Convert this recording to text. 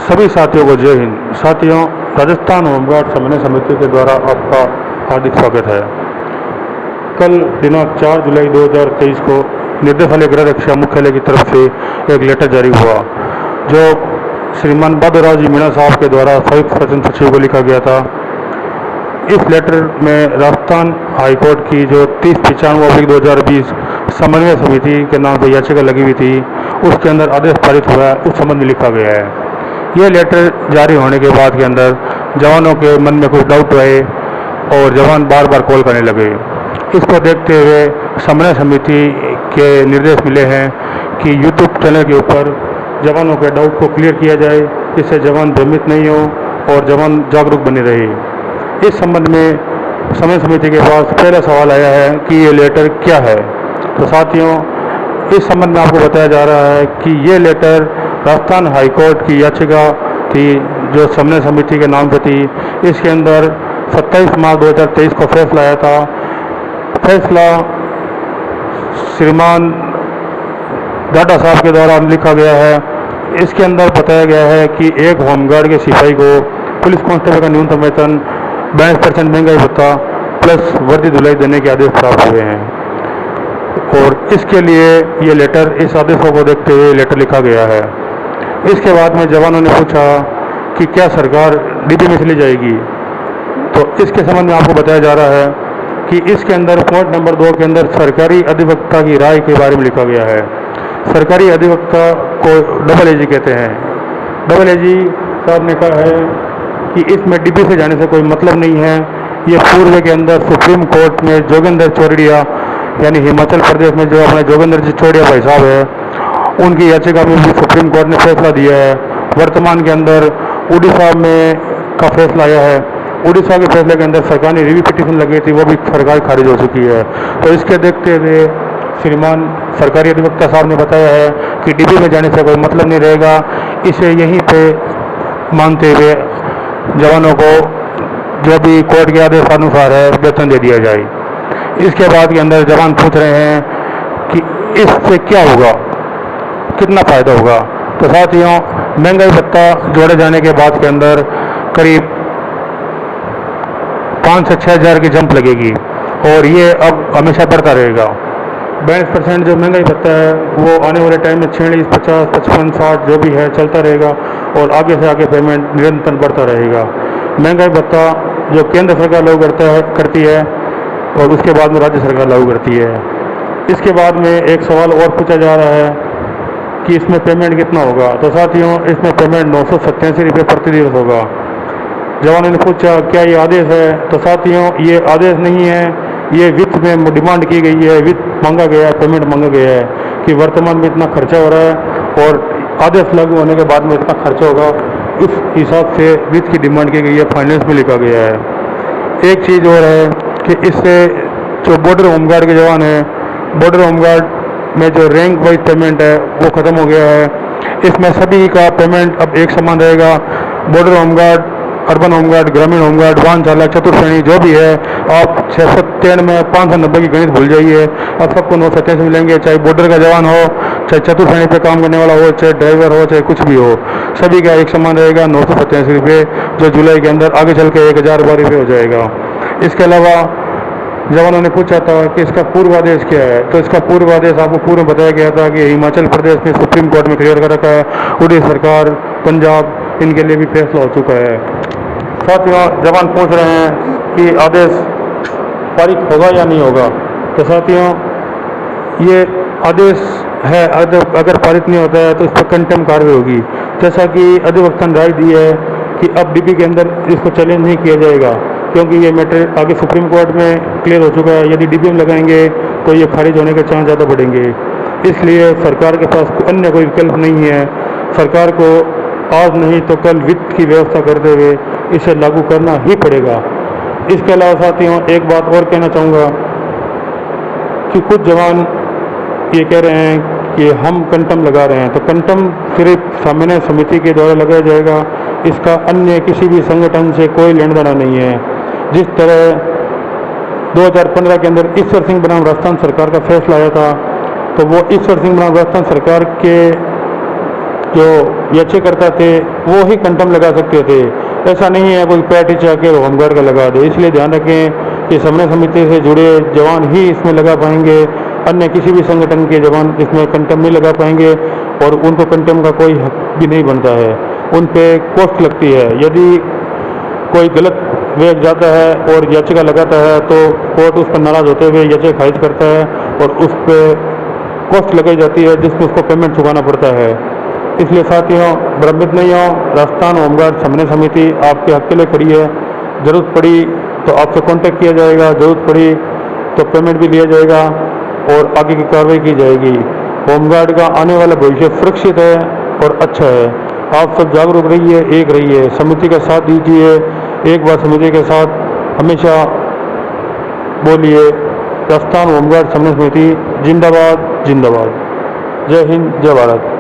सभी साथियों को जय हिंद। साथियों, राजस्थान होमगार्ड समन्वय समिति के द्वारा आपका हार्दिक स्वागत है। कल दिनांक 4 जुलाई 2023 को निर्देशालय गृह रक्षा मुख्यालय की तरफ से एक लेटर जारी हुआ, जो श्रीमान बहादुर जी मीणा साहब के द्वारा संयुक्त शासन सचिव को लिखा गया था। इस लेटर में राजस्थान हाईकोर्ट की जो 3095/2020 समन्वय समिति के नाम पर याचिका लगी हुई थी, उसके अंदर आदेश पारित हुआ है, उस संबंध में लिखा गया है। यह लेटर जारी होने के बाद के अंदर जवानों के मन में कुछ डाउट रहे और जवान बार बार कॉल करने लगे। इसको देखते हुए समन्वय समिति के निर्देश मिले हैं कि यूट्यूब चैनल के ऊपर जवानों के डाउट को क्लियर किया जाए, जिससे जवान भ्रमित नहीं हो और जवान जागरूक बने रहे। इस संबंध में समन्वय समिति के पास पहला सवाल आया है कि ये लेटर क्या है। तो साथियों, इस संबंध में आपको बताया जा रहा है कि ये लेटर राजस्थान हाईकोर्ट की याचिका थी, जो समन्वय समिति के नाम पे थी। इसके अंदर 27 मार्च 2023 को फैसला आया था। फैसला श्रीमान डाटा साहब के द्वारा लिखा गया है। इसके अंदर बताया गया है कि एक होमगार्ड के सिपाही को पुलिस कांस्टेबल का न्यूनतम वेतन 42% महंगाई भत्ता प्लस वर्दी धुलाई देने के आदेश प्राप्त हुए हैं, और इसके लिए ये लेटर, इस आदेशों को देखते हुए लेटर लिखा गया है। इसके बाद में जवानों ने पूछा कि क्या सरकार डीपी में चली जाएगी। तो इसके संबंध में आपको बताया जा रहा है कि इसके अंदर पॉइंट नंबर 2 के अंदर सरकारी अधिवक्ता की राय के बारे में लिखा गया है। सरकारी अधिवक्ता को डबल एजी कहते हैं। डबल एजी साहब ने कहा है कि इसमें डीपी से जाने से कोई मतलब नहीं है। ये पूर्व के अंदर सुप्रीम कोर्ट में जोगेंद्र चौरड़िया, यानी हिमाचल प्रदेश में जो अपने जोगेंद्र जी चौरड़िया भाई साहब है, उनकी याचिका में भी सुप्रीम कोर्ट ने फैसला दिया है। वर्तमान के अंदर उड़ीसा में का फैसला आया है। उड़ीसा के फैसले के अंदर सरकार ने रिव्यू पिटीशन लगी थी, वो भी सरकार खारिज हो चुकी है। तो इसके देखते हुए श्रीमान सरकारी अधिवक्ता साहब ने बताया है कि डीपी में जाने से कोई मतलब नहीं रहेगा। इसे यहीं पे मानते हुए जवानों को जो भी कोर्ट के आदेश अनुसार है वेतन दे दिया जाए। इसके बाद के अंदर जवान पूछ रहे हैं कि इससे क्या होगा, कितना फ़ायदा होगा। तो साथियों, महंगाई भत्ता जोड़े जाने के बाद के अंदर करीब 5 से 6 हज़ार की जंप लगेगी, और ये अब हमेशा बढ़ता रहेगा। 42% जो महंगाई भत्ता है वो आने वाले टाइम में 46, 50, 55, 60 जो भी है चलता रहेगा, और आगे से आगे पेमेंट निरंतर बढ़ता रहेगा। महंगाई भत्ता जो केंद्र सरकार लागू करती है, और उसके बाद में राज्य सरकार लागू करती है। इसके बाद में एक सवाल और पूछा जा रहा है कि इसमें पेमेंट कितना होगा। तो साथियों, इसमें पेमेंट 987 रुपये प्रति दिवस होगा। जवानों ने पूछा क्या ये आदेश है। तो साथियों, ये आदेश नहीं है, ये वित्त में डिमांड की गई है, वित्त मांगा गया है, पेमेंट मांगा गया है कि वर्तमान में इतना खर्चा हो रहा है और आदेश लागू होने के बाद में इतना खर्चा होगा। इस हिसाब से वित्त की डिमांड की गई है, फाइनेंस में लिखा गया है। एक चीज़ और है कि इससे जो बॉर्डर होमगार्ड के जवान हैं, बॉर्डर होमगार्ड में जो रैंक वाइज पेमेंट है वो ख़त्म हो गया है। इसमें सभी का पेमेंट अब एक समान रहेगा। बॉर्डर होमगार्ड, अर्बन होमगार्ड, ग्रामीण होमगार्ड, वाहन चालक, चतुर्श्रेणी जो भी है, आप 693 में 590 की गणित भूल जाइए, आप सबको 987 मिलेंगे। चाहे बॉर्डर का जवान हो, चाहे चतुर्श्रेणी पे काम करने वाला हो, चाहे ड्राइवर हो, चाहे कुछ भी हो, सभी का एक समान रहेगा 987 रुपये, जो जुलाई के अंदर आगे चल के 1012 रुपये हो जाएगा। इसके अलावा जवानों ने पूछा था कि इसका पूर्वादेश क्या है। तो इसका पूर्वादेश आपको पूर्व बताया गया था कि हिमाचल प्रदेश में सुप्रीम कोर्ट में क्लियर कर रखा है, उड़ीसा सरकार, पंजाब, इनके लिए भी फैसला हो चुका है। साथियों, जवान पूछ रहे हैं कि आदेश पारित होगा या नहीं होगा। तो साथियों, ये आदेश है, अगर पारित नहीं होता है तो इस पर कंटेम्प्ट कार्रवाई होगी। जैसा कि अधिवक्ता ने राय दी है कि अब डीपी के अंदर इसको चैलेंज नहीं किया जाएगा, क्योंकि ये मैटर आगे सुप्रीम कोर्ट में क्लियर हो चुका है। यदि डीपी में लगाएंगे तो ये खारिज होने के चांस ज़्यादा बढ़ेंगे। इसलिए सरकार के पास अन्य कोई विकल्प नहीं है। सरकार को आज नहीं तो कल वित्त की व्यवस्था करते हुए इसे लागू करना ही पड़ेगा। इसके अलावा साथियों, एक बात और कहना चाहूँगा कि कुछ जवान ये कह रहे हैं कि हम कंटम लगा रहे हैं। तो कंटम सिर्फ समन्वय समिति के द्वारा लगाया जाएगा, इसका अन्य किसी भी संगठन से कोई लेना देना नहीं है। जिस तरह 2015 के अंदर ईश्वर सिंह बनाम राजस्थान सरकार का फैसला आया था, तो वो ईश्वर सिंह बनाम राजस्थान सरकार के जो याचिकाकर्ता थे वो ही कंटम लगा सकते थे। ऐसा नहीं है कोई पैटी चाह के होमगार्ड का लगा दे। इसलिए ध्यान रखें कि समन्वय समिति से जुड़े जवान ही इसमें लगा पाएंगे, अन्य किसी भी संगठन के जवान इसमें कंटम नहीं लगा पाएंगे और उनको कंटम का कोई हक भी नहीं बनता है। उन पे कॉस्ट लगती है। यदि कोई गलत वेग जाता है और याचिका लगाता है तो कोर्ट उस पर नाराज होते हुए याचिका खारिज करता है और उस पर कॉस्ट लगाई जाती है जिसमें उसको पेमेंट चुकाना पड़ता है। इसलिए साथियों, भ्रमित नहीं हो। राजस्थान होमगार्ड समन्वय समिति आपके हक के लिए खड़ी है। ज़रूरत पड़ी तो आपसे कांटेक्ट किया जाएगा, ज़रूरत पड़ी तो पेमेंट भी लिया जाएगा और आगे की कार्रवाई की जाएगी। होमगार्ड का आने वाला भविष्य सुरक्षित है और अच्छा है। आप सब जागरूक रहिए, एक रहिए, समिति का साथ दीजिए। एक बार समिति के साथ हमेशा बोलिए। राजस्थान होमगार्ड समन्वय समिति जिंदाबाद जिंदाबाद। जय हिंद, जय भारत।